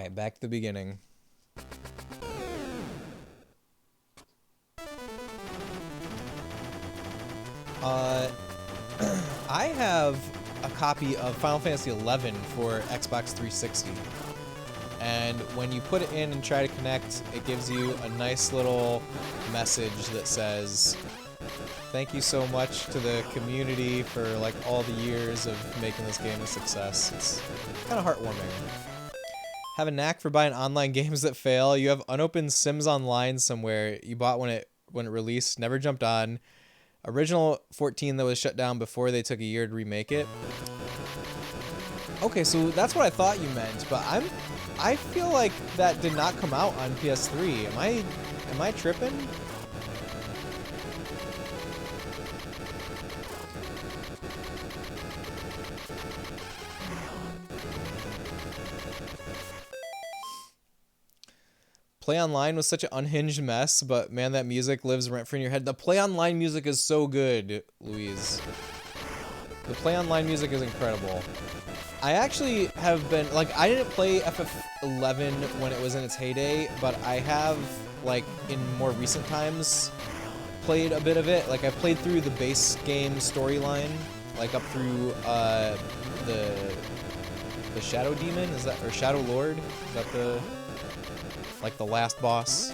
Alright, back to the beginning. I have a copy of Final Fantasy XI for Xbox 360. And when you put it in and try to connect, it gives you a nice little message that says, thank you so much to the community for like all the years of making this game a success. It's kind of heartwarming. Have a knack for buying online games that fail. You have unopened Sims Online somewhere you bought when it released, never jumped on. Original 14 that was shut down before they took a year to remake it. Okay, so that's what I thought you meant, but I feel like that did not come out on PS3. Am I tripping? Play Online was such an unhinged mess, but man, that music lives rent-free in your head. The Play Online music is so good, Louise. The Play Online music is incredible. I actually have been, like, I didn't play FF11 when it was in its heyday, but I have, like, in more recent times, played a bit of it. Like, I played through the base game storyline, like, up through, the Shadow Demon, is that, or Shadow Lord? Is that the, like, the last boss?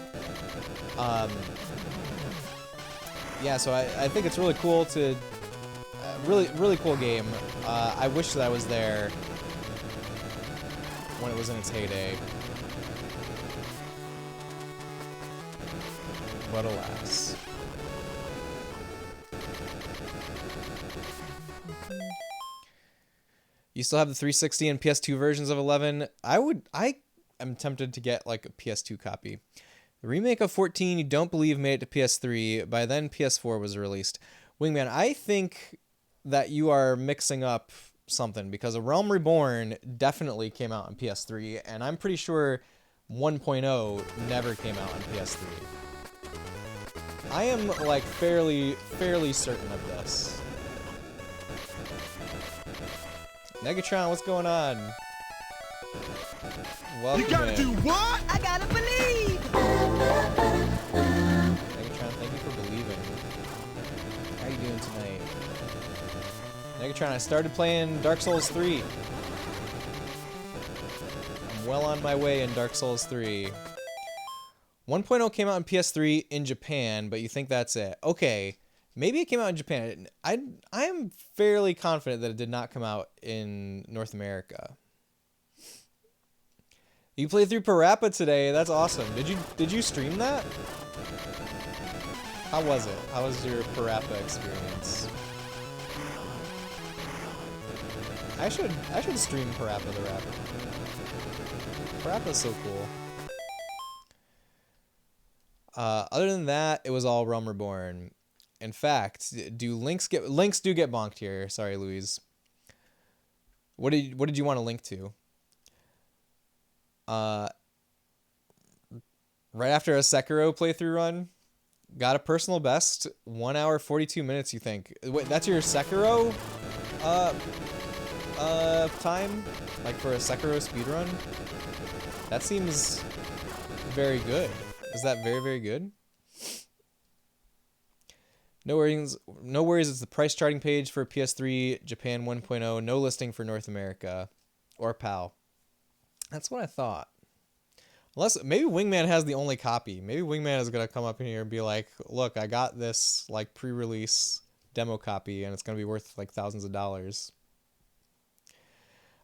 Yeah, so I think it's really cool to... really cool game. I wish that I was there when it was in its heyday. But alas. You still have the 360 and PS2 versions of 11? I am tempted to get like a PS2 copy. The remake of 14 you don't believe made it to PS3. By then PS4 was released. Wingman, I think that you are mixing up something, because A Realm Reborn definitely came out on PS3, and I'm pretty sure 1.0 never came out on PS3. I am, like, fairly certain of this. Negatron, what's going on? Welcome You gotta do what? I gotta believe! Negatron, thank you for believing. How are you doing tonight? Negatron, I started playing Dark Souls 3. I'm well on my way in Dark Souls 3. 1.0 came out on PS3 in Japan, but you think that's it. Okay, maybe it came out in Japan. I am fairly confident that it did not come out in North America. You played through Parappa today. That's awesome. Did you stream that? How was it? How was your Parappa experience? I should stream Parappa the Rapper. Parappa's so cool. Other than that, it was all Realm Reborn. In fact, links do get bonked here? Sorry, Louise. What did you want to link to? Right after a Sekiro playthrough run, got a personal best, 1 hour 42 minutes. You think? Wait, that's your Sekiro? Time? Like for a Sekiro speedrun? That seems very good. Is that very, very good? No worries, it's the price charting page for PS3 Japan 1.0, no listing for North America or PAL. That's what I thought. Unless, maybe Wingman has the only copy. Maybe Wingman is going to come up in here and be like, look, I got this like pre-release demo copy and it's going to be worth like thousands of dollars.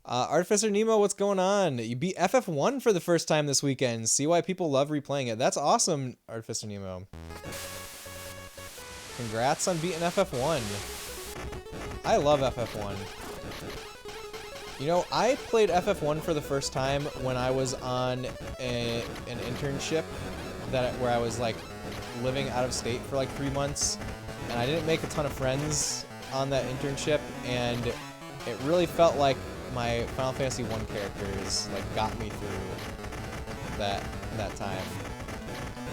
Artificer Nemo, what's going on? You beat FF1 for the first time this weekend. See why people love replaying it. That's awesome, Artificer Nemo. Congrats on beating FF1. I love FF1. You know, I played FF1 for the first time when I was on an internship where I was like living out of state for like 3 months, and I didn't make a ton of friends on that internship, and it really felt like my Final Fantasy 1 characters like got me through that time.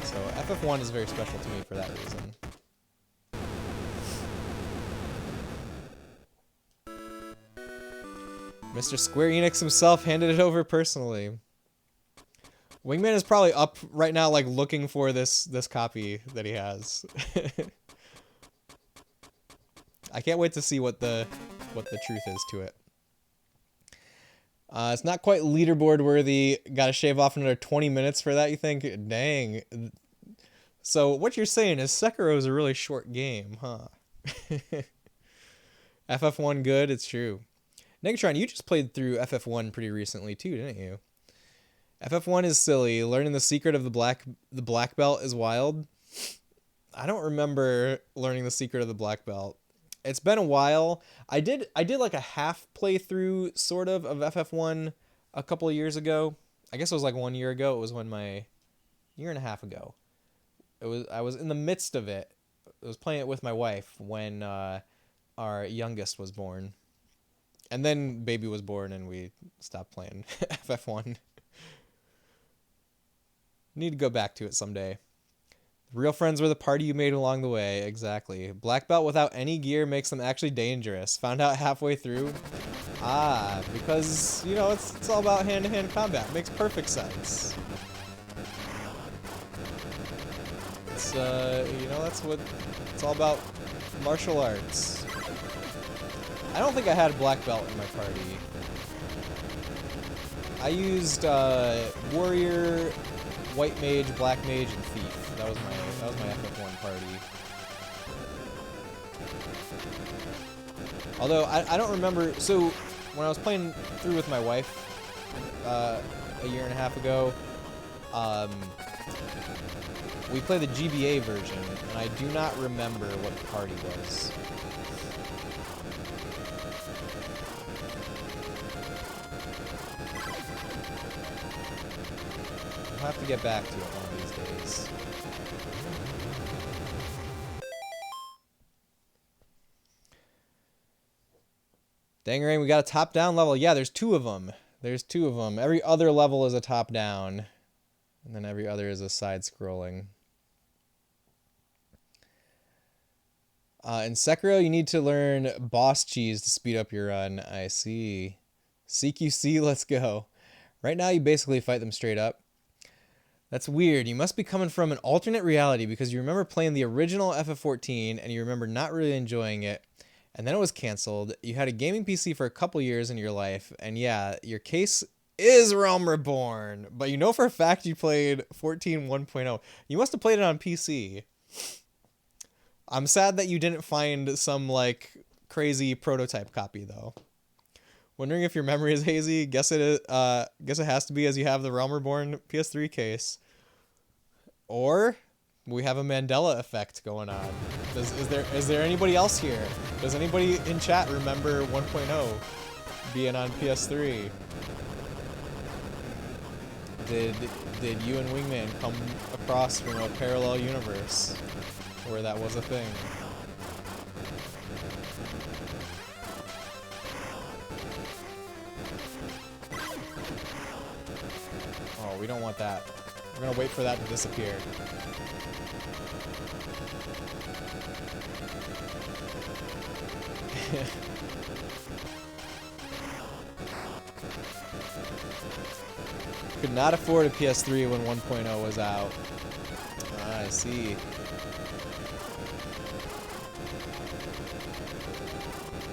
So FF1 is very special to me for that reason. Mr. Square Enix himself handed it over personally. Wingman is probably up right now, like looking for this copy that he has. I can't wait to see what the truth is to it. It's not quite leaderboard worthy. Gotta shave off another 20 minutes for that, you think? Dang. So what you're saying is Sekiro is a really short game, huh? FF1 good, it's true. Negatron, you just played through FF1 pretty recently too, didn't you? FF1 is silly. Learning the secret of the black belt is wild. I don't remember learning the secret of the black belt. It's been a while. I did like a half playthrough sort of FF1 a couple of years ago. I guess it was like 1 year ago. It was when year and a half ago. I was in the midst of it. I was playing it with my wife when our youngest was born. And then baby was born and we stopped playing FF1. Need to go back to it someday. Real friends were the party you made along the way. Exactly. Black belt without any gear makes them actually dangerous. Found out halfway through. Ah, because, you know, it's all about hand-to-hand combat. Makes perfect sense. It's, you know, that's what it's all about. Martial arts. I don't think I had a black belt in my party. I used, warrior, white mage, black mage, and thief. That was my FF1 party. Although I don't remember. So when I was playing through with my wife a year and a half ago, we played the GBA version, and I do not remember what the party was. I'll have to get back to it one of these days. Dangarang, we got a top-down level. Yeah, there's two of them. There's two of them. Every other level is a top-down. And then every other is a side-scrolling. In Sekiro, you need to learn boss cheese to speed up your run. I see. CQC, let's go. Right now, you basically fight them straight up. That's weird. You must be coming from an alternate reality because you remember playing the original FF14 and you remember not really enjoying it. And then it was canceled. You had a gaming PC for a couple years in your life. And yeah, your case is Realm Reborn. But you know for a fact you played 14 1.0. You must have played it on PC. I'm sad that you didn't find some, like, crazy prototype copy, though. Wondering if your memory is hazy? Guess it has to be, as you have the Realm Reborn PS3 case. Or we have a Mandela effect going on. Is there anybody else here? Does anybody in chat remember 1.0 being on PS3? Did you and Wingman come across from a parallel universe where that was a thing? Oh, we don't want that. We're gonna wait for that to disappear. Could not afford a PS3 when 1.0 was out. Ah, I see.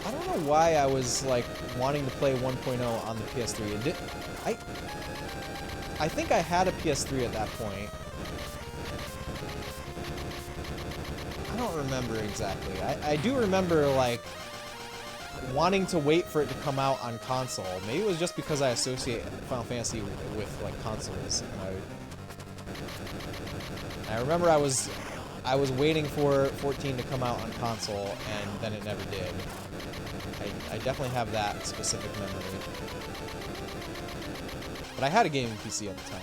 I don't know why I was like wanting to play 1.0 on the PS3. I think I had a PS3 at that point. I don't remember exactly. I do remember like wanting to wait for it to come out on console. Maybe it was just because I associate Final Fantasy with like consoles. And I remember I was waiting for 14 to come out on console, and then it never did. I definitely have that specific memory. But I had a gaming PC at the time.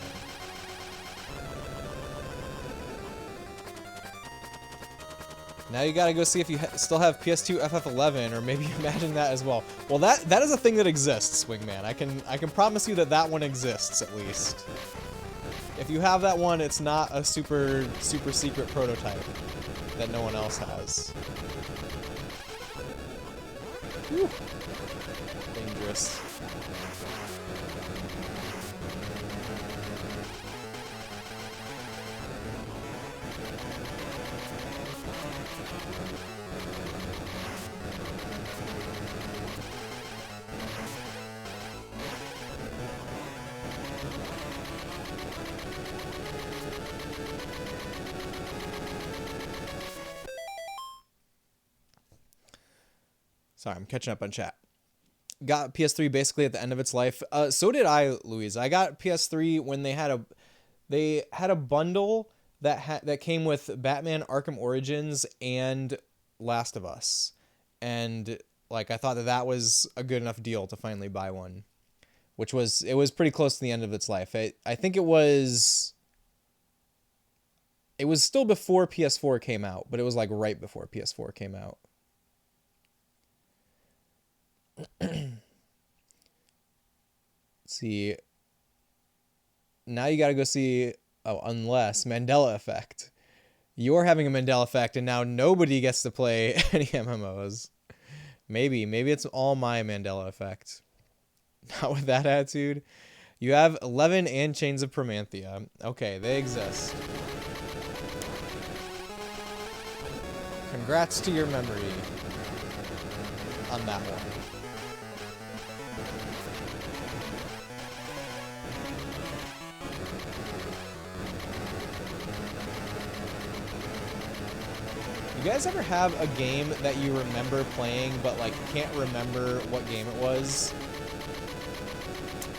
Now you gotta go see if you still have PS2 FF11, or maybe imagine that as well. Well, that is a thing that exists, Wingman. I can promise you that one exists at least. If you have that one, it's not a super secret prototype that no one else has. Whew. Dangerous. Sorry, I'm catching up on chat. Got PS3 basically at the end of its life. So did I, Louise. I got PS3 when they had a bundle that came with Batman Arkham Origins and Last of Us. And like I thought that was a good enough deal to finally buy one, which was pretty close to the end of its life. I think it was still before PS4 came out, but it was like right before PS4 came out. Let's see. Now you got to go see, unless Mandela Effect. You're having a Mandela Effect and now nobody gets to play any MMOs. Maybe it's all my Mandela Effect. Not with that attitude. You have 11 and Chains of Promanthea. Okay, they exist. Congrats to your memory on that one. You guys ever have a game that you remember playing but like can't remember what game it was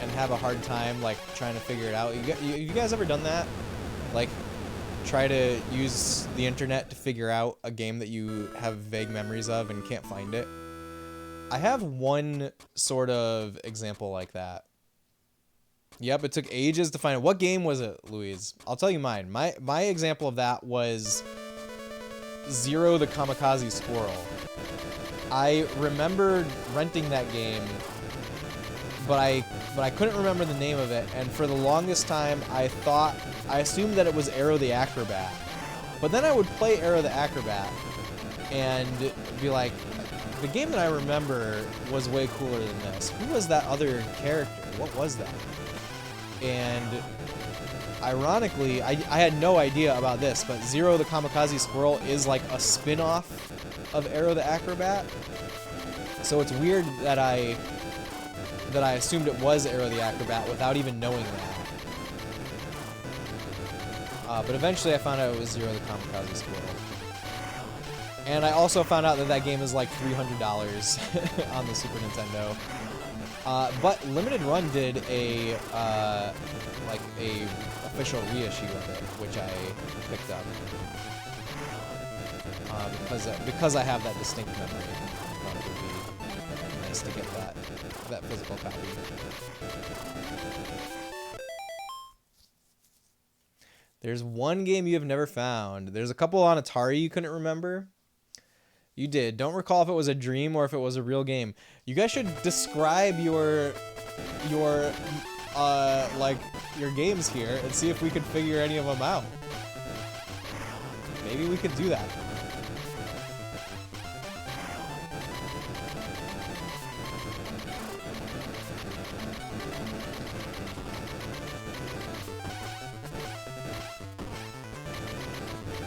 and have a hard time like trying to figure it out? You guys ever done that? Like try to use the internet to figure out a game that you have vague memories of and can't find it? I have one sort of example like that. Yep, it took ages to find it. What game was it, Louise? I'll tell you mine. My example of that was Zero the Kamikaze Squirrel. I remembered renting that game, but I couldn't remember the name of it, and for the longest time I assumed that it was Arrow the Acrobat. But then I would play Arrow the Acrobat and be like, the game that I remember was way cooler than this. Who was that other character? What was that? And ironically, I had no idea about this, but Zero the Kamikaze Squirrel is like a spin-off of Arrow the Acrobat. So it's weird that I assumed it was Arrow the Acrobat without even knowing that. But eventually I found out it was Zero the Kamikaze Squirrel. And I also found out that game is like $300 on the Super Nintendo. But Limited Run did a official reissue of it, which I picked up because I have that distinct memory. I thought it would be nice to get that physical copy. There's one game you have never found. There's a couple on Atari you couldn't remember. You did. Don't recall if it was a dream or if it was a real game. You guys should describe your games here and see if we could figure any of them out. Maybe we could do that.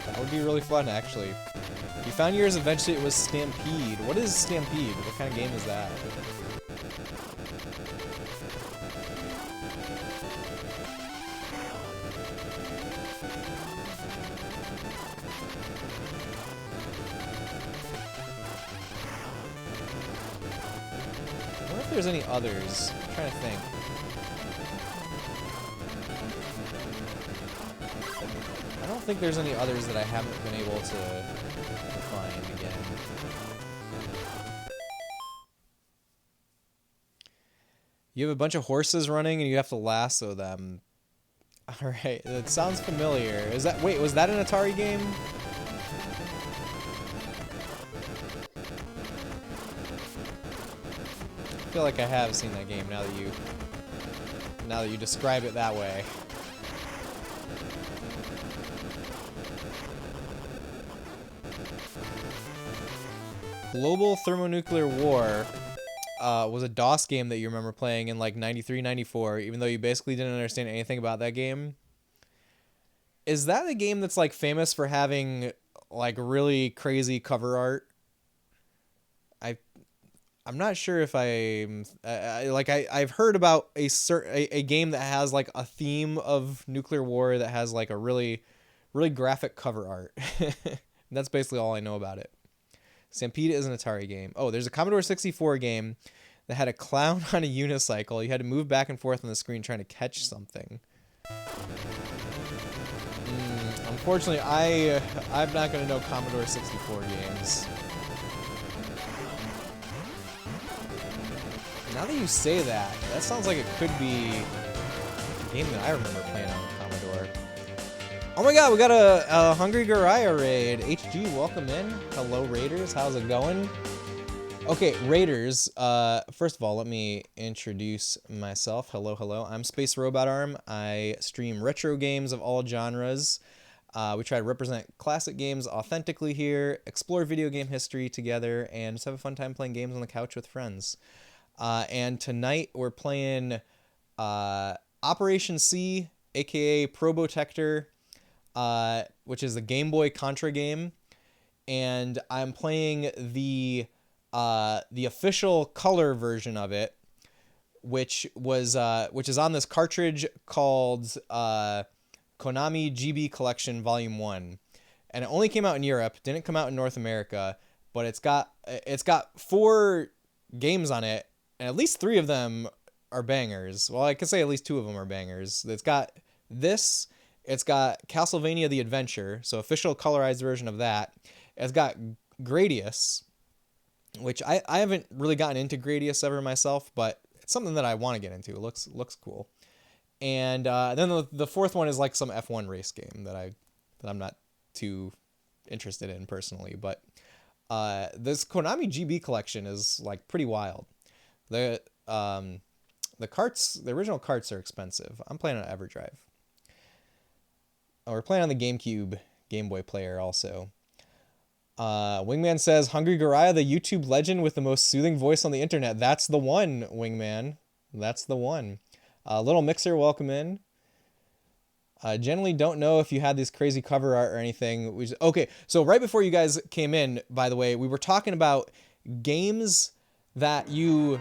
That would be really fun, actually. You found yours eventually. It was Stampede. What is Stampede? What kind of game is that? I wonder if there's any others. I'm trying to think. I don't think there's any others that I haven't been able to find again. You have a bunch of horses running and you have to lasso them. Alright, that sounds familiar. Wait, was that an Atari game? I feel like I have seen that game now that you describe it that way. Global Thermonuclear War was a DOS game that you remember playing in like 93, 94, even though you basically didn't understand anything about that game. Is that a game that's like famous for having like really crazy cover art? I'm not sure if I've heard about a game that has like a theme of nuclear war that has like a really, really graphic cover art. That's basically all I know about it. Stampede is an Atari game. Oh, there's a Commodore 64 game that had a clown on a unicycle. You had to move back and forth on the screen trying to catch something. Unfortunately, I'm not going to know Commodore 64 games. Now that you say that, that sounds like it could be a game that I remember playing on Commodore. Oh my god, we got a Hungry Goriah raid. HG, welcome in. Hello, Raiders. How's it going? Okay, Raiders. First of all, let me introduce myself. Hello, hello. I'm Space Robot Arm. I stream retro games of all genres. We try to represent classic games authentically here, explore video game history together, and just have a fun time playing games on the couch with friends. And tonight we're playing Operation C, aka Probotector, which is the Game Boy Contra game, and I'm playing the official color version of it, which is on this cartridge called Konami GB Collection Volume 1, and it only came out in Europe, didn't come out in North America, but it's got 4 games on it, and at least 3 of them are bangers. Well, I could say at least 2 of them are bangers. It's got this, it's got Castlevania The Adventure, so official colorized version of that. It's got Gradius, which I haven't really gotten into Gradius ever myself, but it's something that I want to get into. It looks cool. And then the 4th one is like some F1 race game that I'm not too interested in personally, but this Konami GB collection is like pretty wild. The original carts are expensive. I'm playing on EverDrive. Oh, we're playing on the GameCube Game Boy player also. Wingman says, Hungry Goriah, the YouTube legend with the most soothing voice on the internet. That's the one, Wingman. That's the one. Little Mixer, welcome in. Generally don't know if you had this crazy cover art or anything. Okay, so right before you guys came in, by the way, we were talking about games that you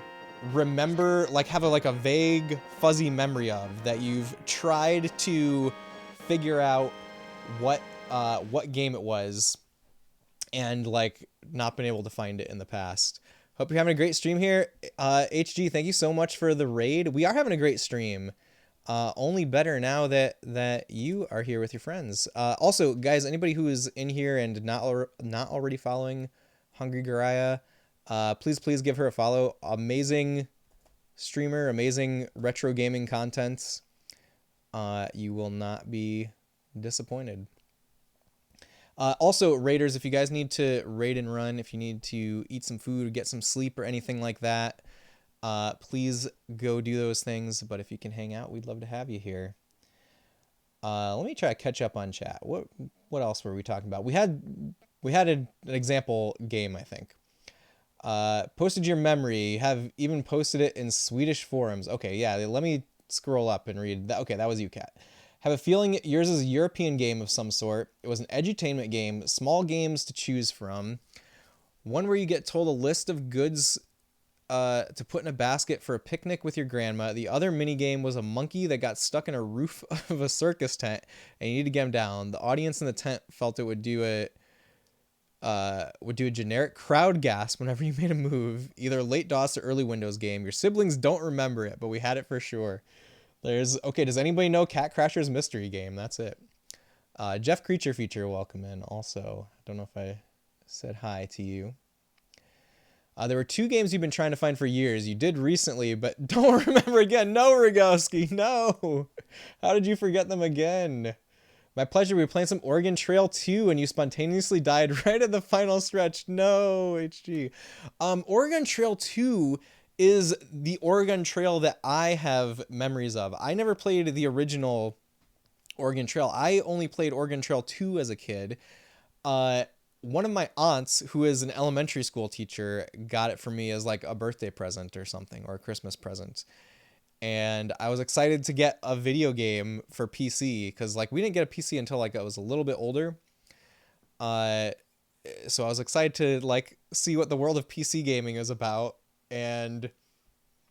remember, like have a vague, fuzzy memory of, that you've tried to figure out what game it was, and like not been able to find it in the past. Hope you're having a great stream here. HG, thank you so much for the raid. We are having a great stream. Only better now that you are here with your friends. Also, guys, anybody who is in here and not already following Hungry Goriah, please give her a follow. Amazing streamer, amazing retro gaming content. You will not be disappointed. Also, Raiders, if you guys need to raid and run, if you need to eat some food, get some sleep, or anything like that, please go do those things. But if you can hang out, we'd love to have you here. Let me try to catch up on chat. What else were we talking about? We had an example game, I think. Posted your memory. Have even posted it in Swedish forums. Okay, yeah. Let me scroll up and read that. Okay, that was you, Kat. Have a feeling yours is a European game of some sort. It was an edutainment game, small games to choose from. One where you get told a list of goods to put in a basket for a picnic with your grandma. The other mini game was a monkey that got stuck in a roof of a circus tent, and you need to get him down. The audience in the tent felt it would do a generic crowd gasp whenever you made a move. Either late DOS or early Windows game. Your siblings don't remember it, but we had it for sure. Okay, does anybody know Cat Crasher's Mystery Game? That's it. Jeff Creature Feature, welcome in also. I don't know if I said hi to you. There were 2 games you've been trying to find for years. You did recently, but don't remember again. No, Rogowski, no. How did you forget them again? My pleasure. We were playing some Oregon Trail 2, and you spontaneously died right at the final stretch. No, HG. Oregon Trail 2 is the Oregon Trail that I have memories of. I never played the original Oregon Trail. I only played Oregon Trail 2 as a kid. One of my aunts, who is an elementary school teacher, got it for me as like a birthday present or something, or a Christmas present. And I was excited to get a video game for PC, because like we didn't get a PC until like I was a little bit older. So I was excited to like see what the world of PC gaming is about. And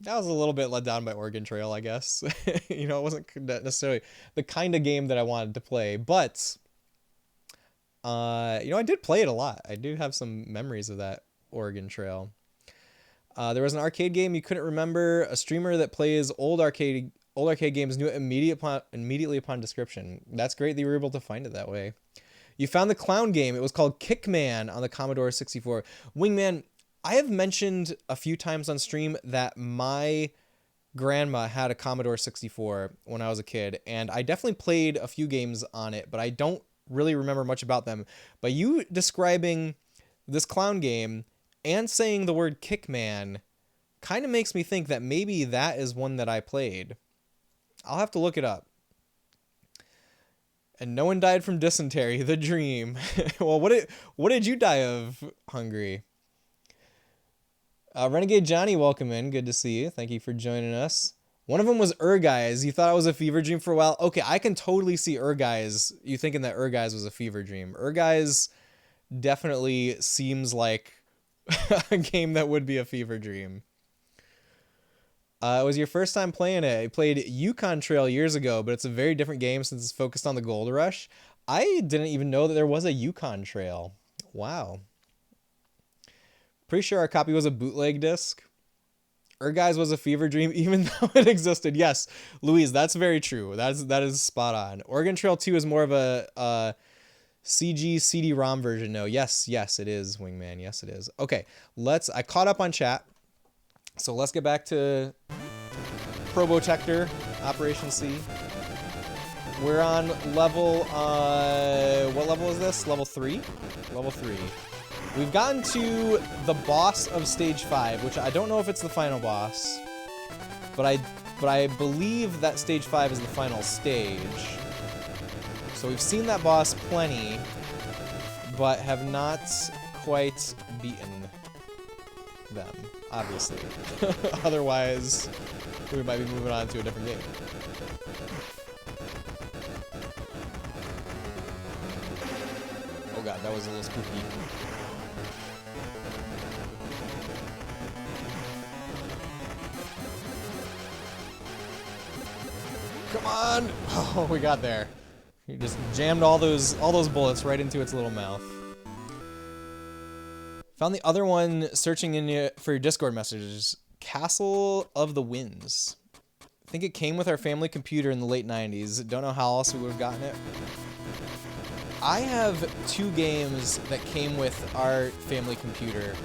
I was a little bit let down by Oregon Trail, I guess. It wasn't necessarily the kind of game that I wanted to play. But You know, I did play it a lot. I do have some memories of that Oregon Trail. There was an arcade game you couldn't remember. A streamer that plays old arcade games knew it immediately upon description. That's great that you were able to find it that way. You found the clown game. It was called Kickman on the Commodore 64. Wingman, I have mentioned a few times on stream that my grandma had a Commodore 64 when I was a kid, and I definitely played a few games on it, but I don't really remember much about them. But you describing this clown game and saying the word Kickman kind of makes me think that maybe that is one that I played. I'll have to look it up. And no one died from dysentery, the dream. Well, what did you die of, Hungry? Renegade Johnny, welcome in. Good to see you. Thank you for joining us. One of them was Guys. You thought it was a fever dream for a while? Okay, I can totally see Guys. You thinking that Guys was a fever dream. Guys definitely seems like a game that would be a fever dream. It was your first time playing it. I played Yukon Trail years ago, but it's a very different game since it's focused on the gold rush. I didn't even know that there was a Yukon Trail. Wow. Pretty sure our copy was a bootleg disc. Guys was a fever dream even though it existed. Yes, Louise, that's very true. That is spot on. Oregon Trail 2 is more of a CG CD-ROM version. No, yes, it is, Wingman. Yes, it is. Okay, I caught up on chat. So let's get back to Probotector, Operation C. We're on level, what level is this? Level 3? Level 3. We've gotten to the boss of stage 5, which I don't know if it's the final boss, but I believe that stage 5 is the final stage. So we've seen that boss plenty, but have not quite beaten them, obviously. Otherwise, we might be moving on to a different game. Oh god, that was a little spooky. Come on! Oh, we got there. You just jammed all those bullets right into its little mouth. Found the other one searching for your Discord messages. Castle of the Winds. I think it came with our family computer in the late 90s. Don't know how else we would have gotten it. I have 2 games that came with our family computer,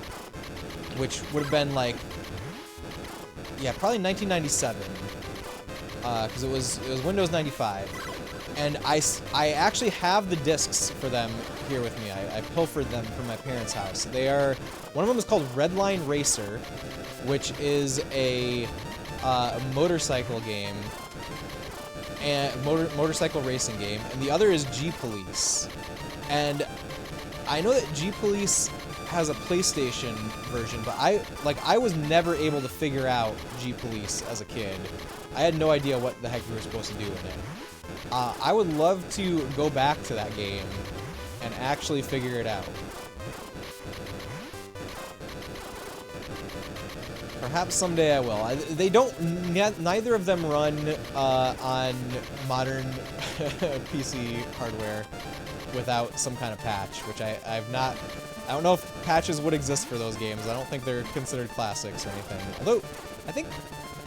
which would have been like, yeah, probably 1997. Because it was Windows 95. And I actually have the discs for them here with me. I pilfered them from my parents' house. One of them is called Redline Racer, which is a motorcycle game, and motorcycle racing game, and the other is G-Police. And I know that G-Police has a PlayStation version, but I was never able to figure out G-Police as a kid. I had no idea what the heck we were supposed to do in it. I would love to go back to that game and actually figure it out. Perhaps someday I will. They don't. Neither of them run on modern PC hardware without some kind of patch, which I've not. I don't know if patches would exist for those games. I don't think they're considered classics or anything. Although I think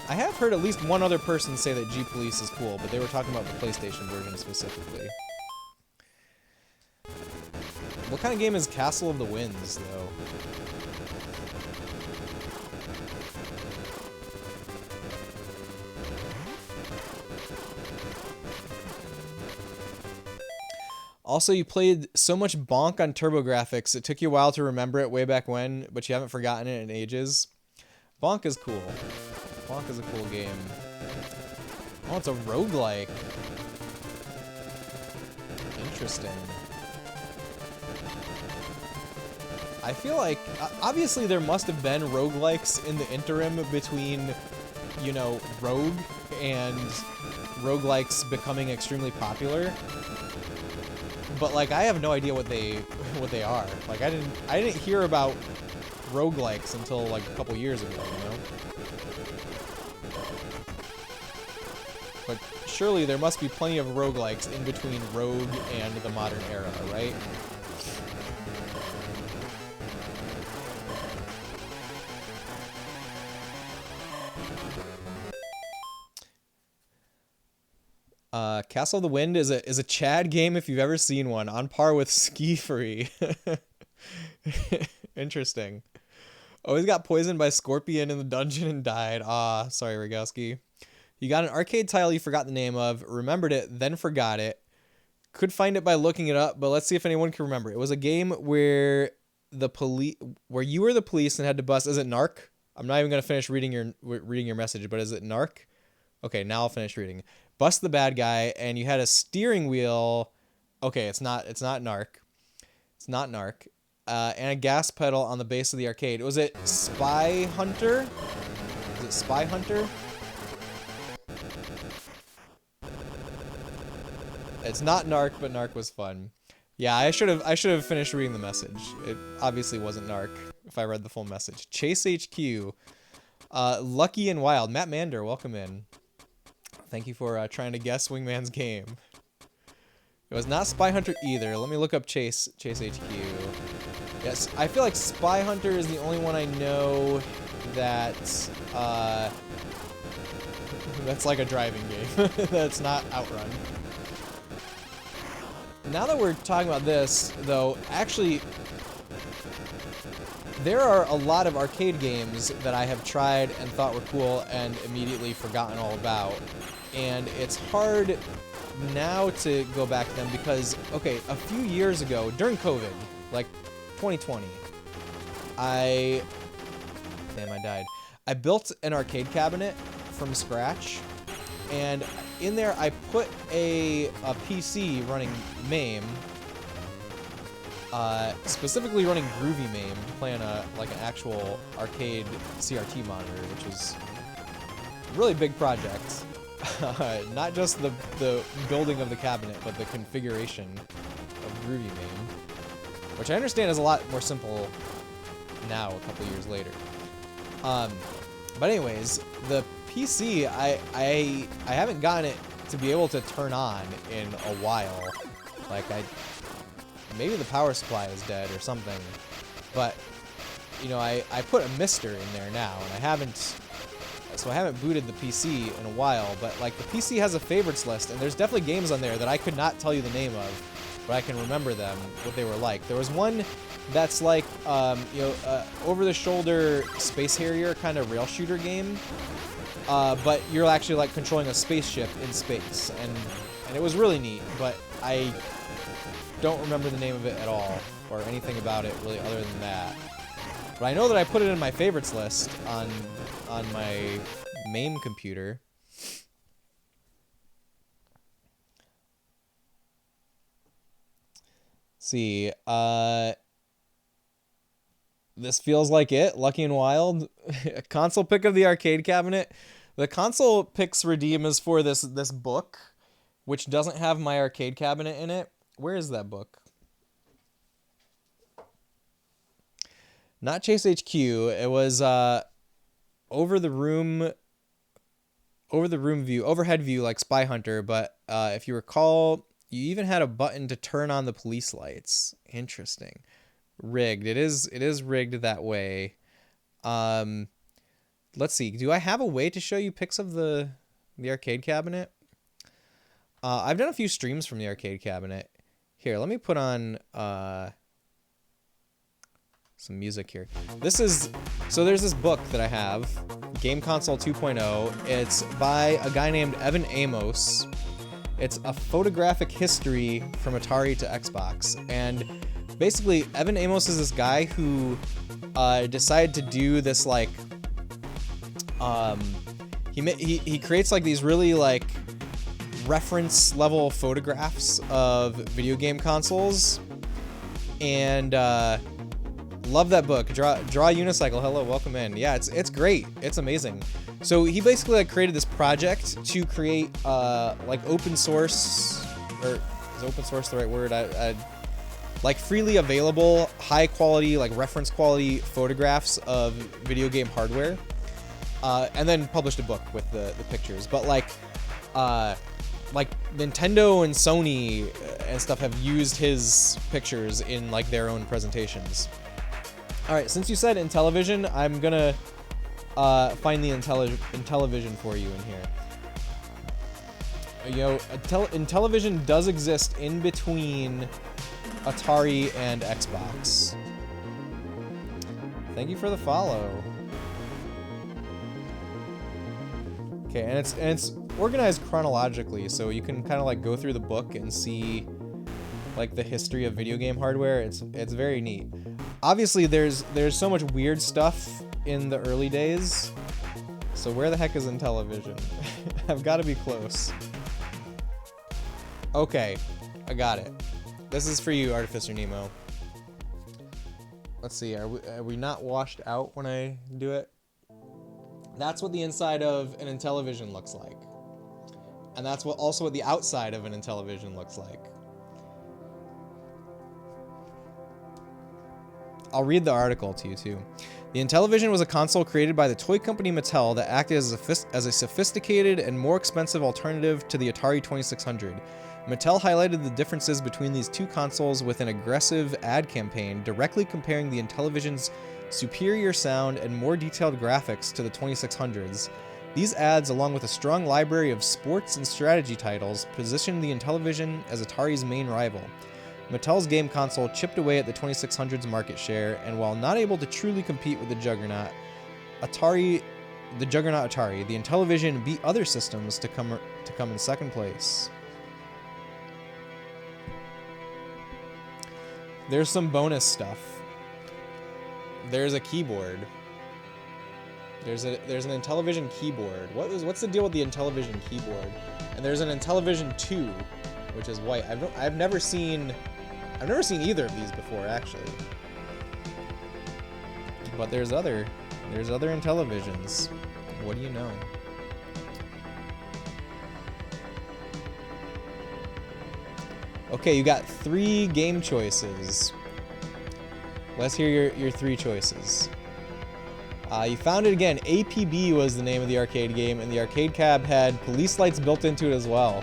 I have heard at least one other person say that G-Police is cool, but they were talking about the PlayStation version specifically. What kind of game is Castle of the Winds, though? Also, you played so much Bonk on TurboGrafx, it took you a while to remember it way back when, but you haven't forgotten it in ages. Bonk is cool. Bonk is a cool game. Oh, it's a roguelike. Interesting. I feel like, obviously there must have been roguelikes in the interim between, you know, Rogue and roguelikes becoming extremely popular. But like, I have no idea what they are. Like, I didn't hear about roguelikes until like a couple years ago, you know? But surely there must be plenty of roguelikes in between Rogue and the modern era, right? Castle of the Wind is a Chad game if you've ever seen one, on par with Ski Free. Interesting. Always got poisoned by Scorpion in the dungeon and died. Ah, sorry, Rogowski. You got an arcade title you forgot the name of, remembered it, then forgot it. Could find it by looking it up, but let's see if anyone can remember. It was a game where where you were the police and had to bust. Is it Narc? I'm not even gonna finish reading your message, but is it Narc? Okay, now I'll finish reading. Bust the bad guy, and you had a steering wheel. Okay, it's not Narc. It's not Narc. And a gas pedal on the base of the arcade. Was it Spy Hunter? Is it Spy Hunter? It's not Narc, but Narc was fun. Yeah, I should have finished reading the message. It obviously wasn't Narc if I read the full message. Chase HQ. Lucky and Wild. Matt Mander, welcome in. Thank you for trying to guess Wingman's game. It was not Spy Hunter either. Let me look up Chase HQ. Yes, I feel like Spy Hunter is the only one I know that that's like a driving game. That's not Outrun. Now that we're talking about this, though, actually, there are a lot of arcade games that I have tried and thought were cool and immediately forgotten all about. And it's hard now to go back to them because, okay, a few years ago, during COVID, like 2020, I died. I built an arcade cabinet from scratch, and in there I put a PC running MAME, specifically running Groovy MAME, playing like an actual arcade CRT monitor, which was a really big project. Not just the building of the cabinet, but the configuration of Groovy MAME, which I understand is a lot more simple now, a couple years later. But anyways, the PC, I haven't gotten it to be able to turn on in a while. Like, maybe the power supply is dead or something. But, you know, I put a Mister in there now, and I haven't booted the PC in a while, but like the PC has a favorites list, and there's definitely games on there that I could not tell you the name of, but I can remember them, what they were like. There was one that's like, you know, over-the-shoulder Space Harrier kind of rail shooter game, but you're actually like controlling a spaceship in space, and it was really neat, but I don't remember the name of it at all, or anything about it really other than that. But I know that I put it in my favorites list on my MAME computer. Let's see, this feels like it. Lucky and Wild. Console pick of the arcade cabinet. The console picks redeem is for this book, which doesn't have my arcade cabinet in it. Where is that book? Not Chase HQ. It was overhead view like Spy Hunter, but if you recall, you even had a button to turn on the police lights. Interesting. Rigged. It is rigged that way. Let's see. Do I have a way to show you pics of the arcade cabinet? I've done a few streams from the arcade cabinet. Here, let me put on some music here. So there's this book that I have, Game Console 2.0. It's by a guy named Evan Amos. It's a photographic history from Atari to Xbox. And basically, Evan Amos is this guy who decided to do this, like, he creates like these really like reference level photographs of video game consoles, and love that book. Draw Unicycle. Hello, welcome in. Yeah, it's great. It's amazing. So he basically like created this project to create like open source, or is open source the right word? Like freely available, high quality, like reference quality photographs of video game hardware, and then published a book with the pictures. But like Nintendo and Sony and stuff have used his pictures in like their own presentations. All right, since you said Intellivision, I'm gonna find the Intellivision for you in here. You know, Intellivision does exist in between Atari and Xbox. Thank you for the follow. Okay, and it's organized chronologically, so you can kind of like go through the book and see like the history of video game hardware. It's very neat. Obviously, there's so much weird stuff in the early days. So where the heck is Intellivision? I've got to be close. Okay, I got it. This is for you, Artificer Nemo. Let's see, are we not washed out when I do it? That's what the inside of an Intellivision looks like. And that's also what the outside of an Intellivision looks like. I'll read the article to you too. The Intellivision was a console created by the toy company Mattel that acted as a sophisticated and more expensive alternative to the Atari 2600. Mattel highlighted the differences between these two consoles with an aggressive ad campaign directly comparing the Intellivision's superior sound and more detailed graphics to the 2600s. These ads, along with a strong library of sports and strategy titles, positioned the Intellivision as Atari's main rival. Mattel's game console chipped away at the 2600's market share, and while not able to truly compete with the juggernaut Atari, the Intellivision beat other systems to come in second place. There's some bonus stuff. There's a keyboard. There's an Intellivision keyboard. What's the deal with the Intellivision keyboard? And there's an Intellivision 2, which is white. I've never seen either of these before, actually. But there's other Intellivisions. What do you know? Okay, you got 3 game choices. Let's hear your 3 choices. You found it again. APB was the name of the arcade game, and the arcade cab had police lights built into it as well.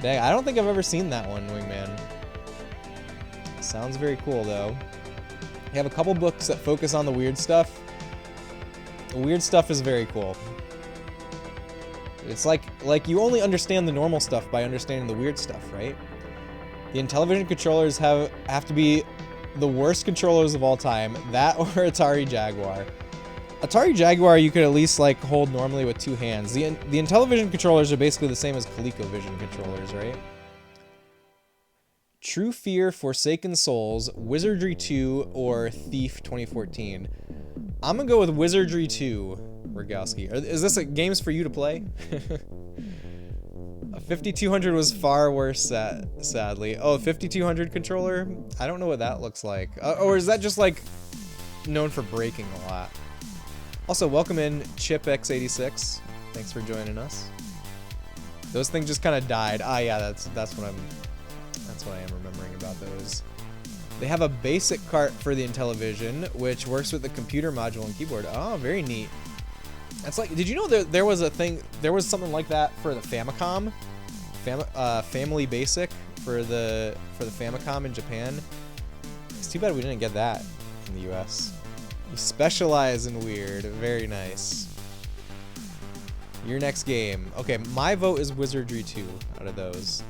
Dang, I don't think I've ever seen that one, Wingman. Sounds very cool, though. You have a couple books that focus on the weird stuff. The weird stuff is very cool. It's like you only understand the normal stuff by understanding the weird stuff, right? The Intellivision controllers have to be the worst controllers of all time. That or Atari Jaguar. Atari Jaguar you could at least like hold normally with 2 hands. The Intellivision controllers are basically the same as ColecoVision controllers, right? True Fear, Forsaken Souls, Wizardry 2, or Thief 2014. I'm gonna go with Wizardry 2, Rogowski. Is this games for you to play? A 5200 was far worse, sadly. Oh, 5200 controller? I don't know what that looks like. Or is that just like known for breaking a lot? Also, welcome in ChipX86. Thanks for joining us. Those things just kind of died. Ah, yeah, that's what I am remembering about those. They have a basic cart for the Intellivision, which works with the computer module and keyboard. Oh, very neat. That's like, did you know there was something like that for the Famicom? Family Basic for the Famicom in Japan. It's too bad we didn't get that in the US. You specialize in weird. Very nice. Your next game. Okay, my vote is Wizardry 2 out of those.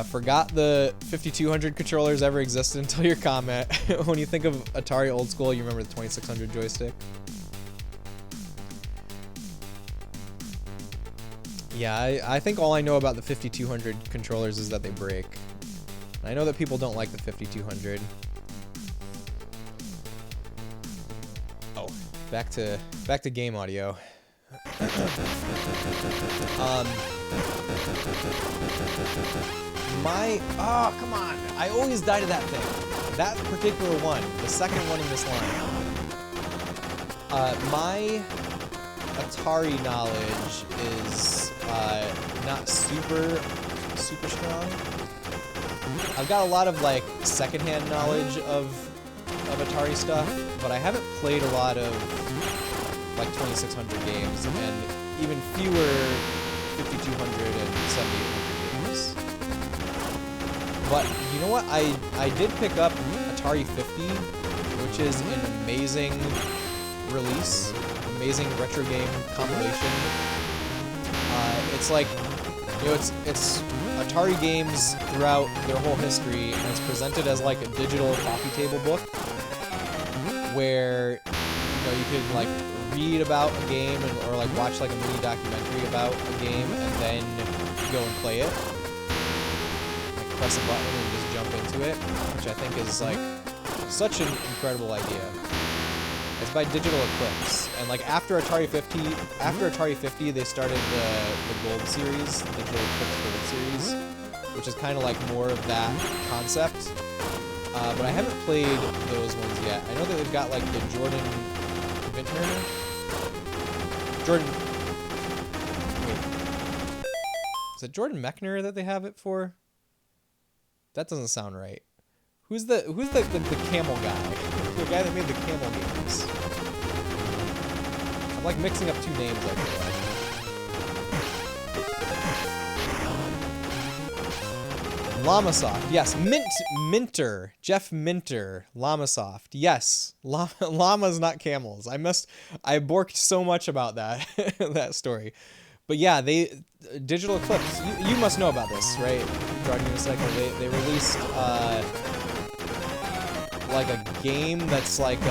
Forgot the 5200 controllers ever existed until your comment. When you think of Atari old school, you remember the 2600 joystick. Yeah, I think all I know about the 5200 controllers is that they break. I know that people don't like the 5200. Oh, back to game audio. Oh, come on. I always die to that thing. That particular one, the second one in this line. My Atari knowledge is not super strong. I've got a lot of like secondhand knowledge of Atari stuff, but I haven't played a lot of like 2600 games and even fewer 5200 and 7800 games. But you know what? I did pick up Atari 50, which is an amazing release, amazing retro game compilation. It's like, you know, it's Atari games throughout their whole history, and it's presented as like a digital coffee table book, where, you know, you could like read about a game or like watch like a mini documentary about a game, and then go and play it. Like press a button and just jump into it, which I think is like such an incredible idea. It's by Digital Eclipse, and like after Atari 50, they started the Gold series, the Digital Eclipse Gold series, which is kind of like more of that concept. But I haven't played those ones yet. I know that they've got like the Jordan Vintner. Wait, is it Jordan Mechner that they have it for? That doesn't sound right. Who's the camel guy? The guy that made the camel games. I'm like mixing up two names, I feel like. Llamasoft, yes. Minter. Jeff Minter. Llamasoft, yes. Llamas, not camels. I borked so much about that, that story. But yeah, Digital Eclipse, you must know about this, right? Jordan Unicycle, they released, like a game that's like, you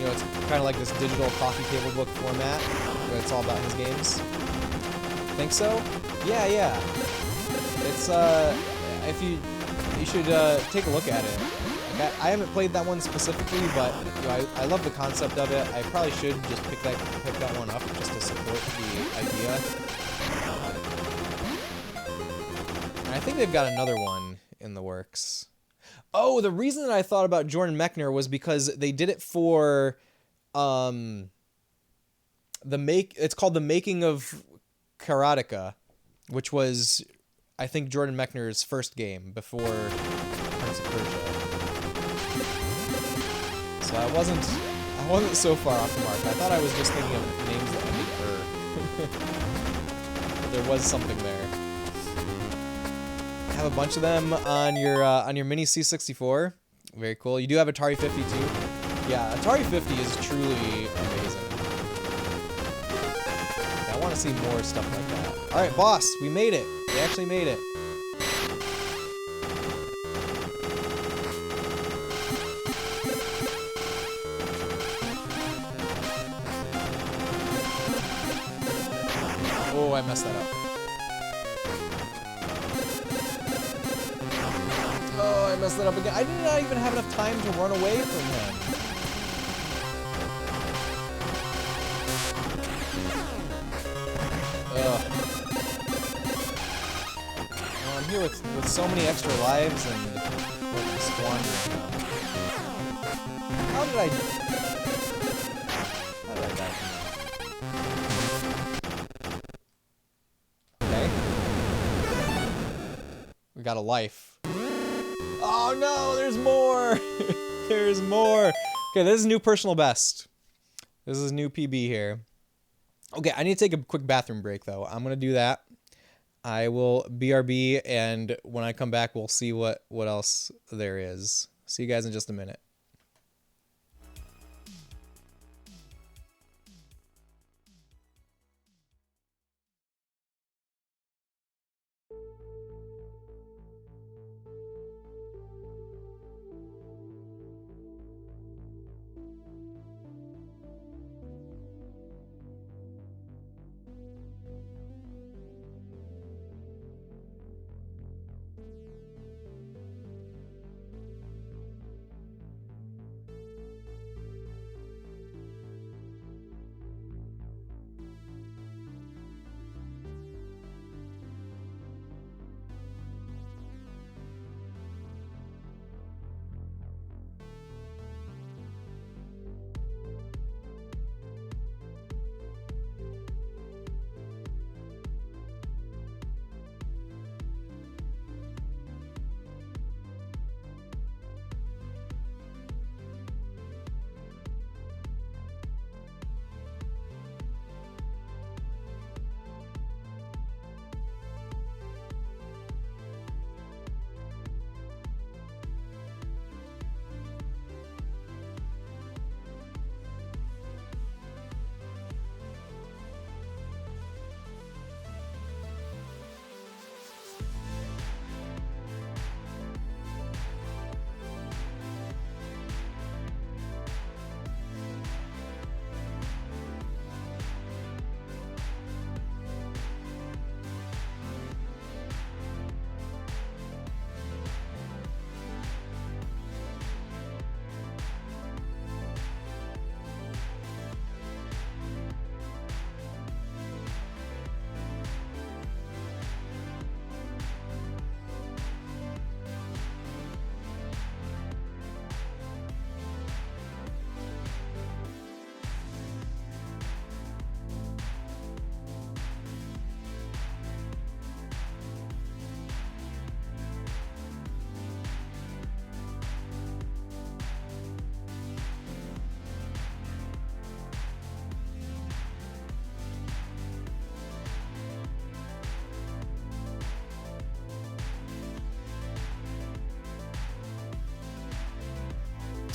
know, it's kind of like this digital coffee table book format, where it's all about his games. Think so? Yeah. It's, if you should, take a look at it. Like, I haven't played that one specifically, but, you know, I love the concept of it. I probably should just pick that one up just to support the idea. And I think they've got another one in the works. Oh, the reason that I thought about Jordan Mechner was because they did it for, it's called The Making of Karateka, which was, I think, Jordan Mechner's first game before Prince of Persia. So I wasn't so far off the mark. I thought I was just thinking of names that ended er. But there was something there. Have a bunch of them on your mini C64. Very cool. You do have Atari 50 too. Yeah, Atari 50 is truly amazing. Yeah, I want to see more stuff like that. All right, boss, we made it. We actually made it. Oh, I messed that up. Oh, I messed that up again. I did not even have enough time to run away from him. Ugh. Well, I'm here with so many extra lives and squandering them. How did I die from that? Okay. We got a life. Oh no, there's more! There's more! Okay, this is new personal best. This is new PB here. Okay, I need to take a quick bathroom break though. I'm gonna do that. I will BRB, and when I come back, we'll see what else there is. See you guys in just a minute.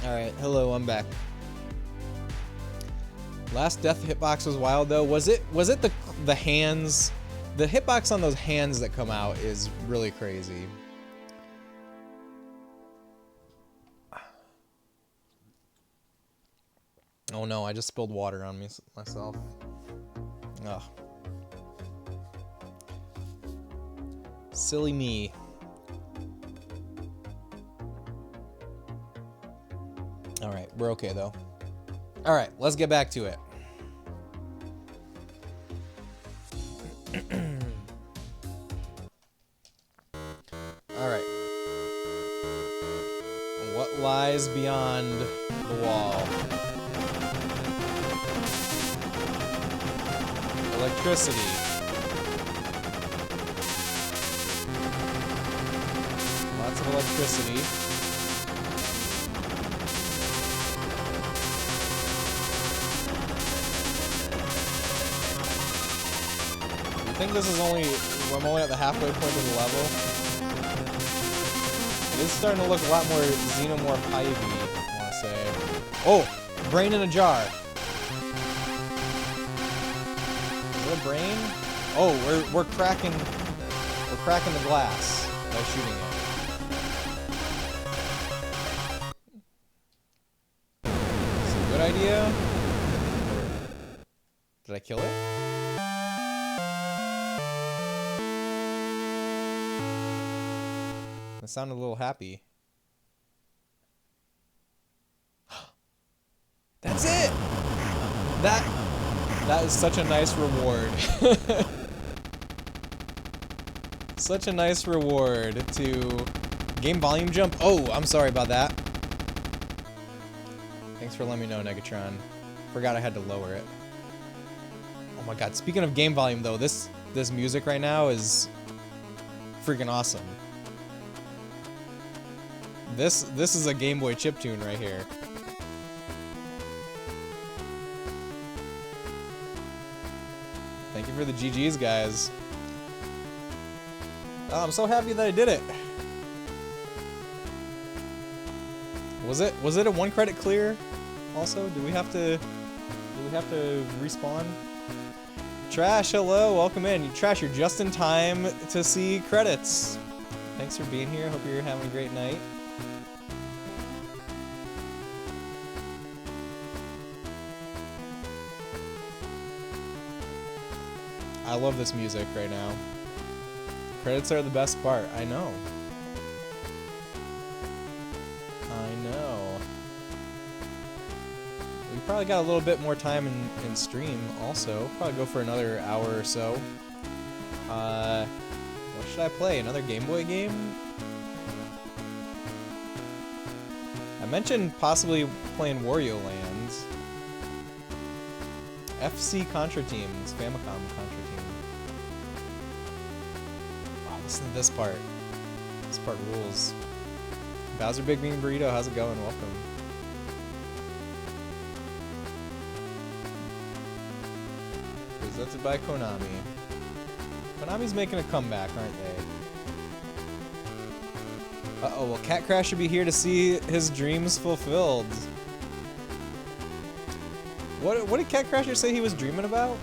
Alright, hello, I'm back. Last death hitbox was wild though. Was it the hands? The hitbox on those hands that come out is really crazy. Oh no, I just spilled water on myself. Ugh. Silly me. Alright, we're okay though. Alright, let's get back to it. Alright. What lies beyond the wall? Electricity. Lots of electricity. I think this is I'm only at the halfway point of the level. It is starting to look a lot more Xenomorph Ivy, I want to say. Oh! Brain in a jar! Is it a brain? Oh, we're cracking the glass by shooting it. Is it a good idea? Did I kill it? I sounded a little happy. That's it! That is such a nice reward. Such a nice reward to game volume jump. Oh, I'm sorry about that. Thanks for letting me know, Negatron. Forgot I had to lower it. Oh my god, speaking of game volume though, this music right now is freaking awesome. This is a Game Boy chiptune right here. Thank you for the GGs, guys. Oh, I'm so happy that I did it. Was it a 1 credit clear? Also, do we have to respawn? Trash, hello, welcome in. Trash, you're just in time to see credits. Thanks for being here. Hope you're having a great night. I love this music right now. Credits are the best part. I know. I know. We probably got a little bit more time in stream also. Probably go for another hour or so. What should I play? Another Game Boy game? I mentioned possibly playing Wario Land. FC Contra Team. It's Famicom Contra Team. Oh, listen to this part. This part rules. Bowser Big Bean Burrito, how's it going? Welcome. Presented by Konami. Konami's making a comeback, aren't they? Uh-oh, well, Cat Crash should be here to see his dreams fulfilled. What did Cat Crasher say he was dreaming about?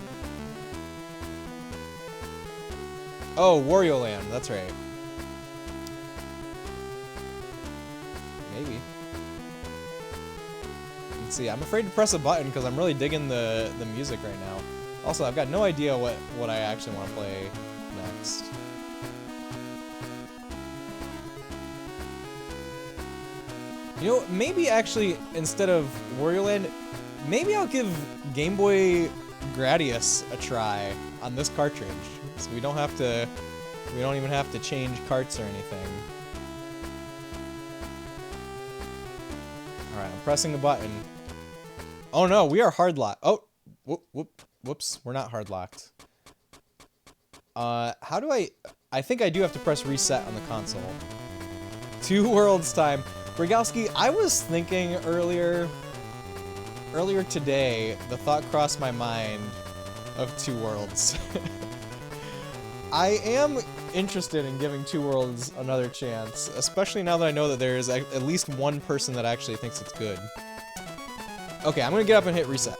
Oh, Wario Land, that's right. Maybe. Let's see, I'm afraid to press a button because I'm really digging the music right now. Also, I've got no idea what I actually want to play next. You know, maybe actually, instead of Wario Land, maybe I'll give Game Boy Gradius a try on this cartridge. So we don't even have to change carts or anything. Alright, I'm pressing the button. Oh no, we are hard locked. Oh, whoops, we're not hard locked. How do I think I do have to press reset on the console. 2 worlds time. Brigowski, I was thinking earlier today, the thought crossed my mind of 2 worlds. I am interested in giving Two Worlds another chance, especially now that I know that there is at least one person that actually thinks it's good. Okay, I'm gonna get up and hit reset.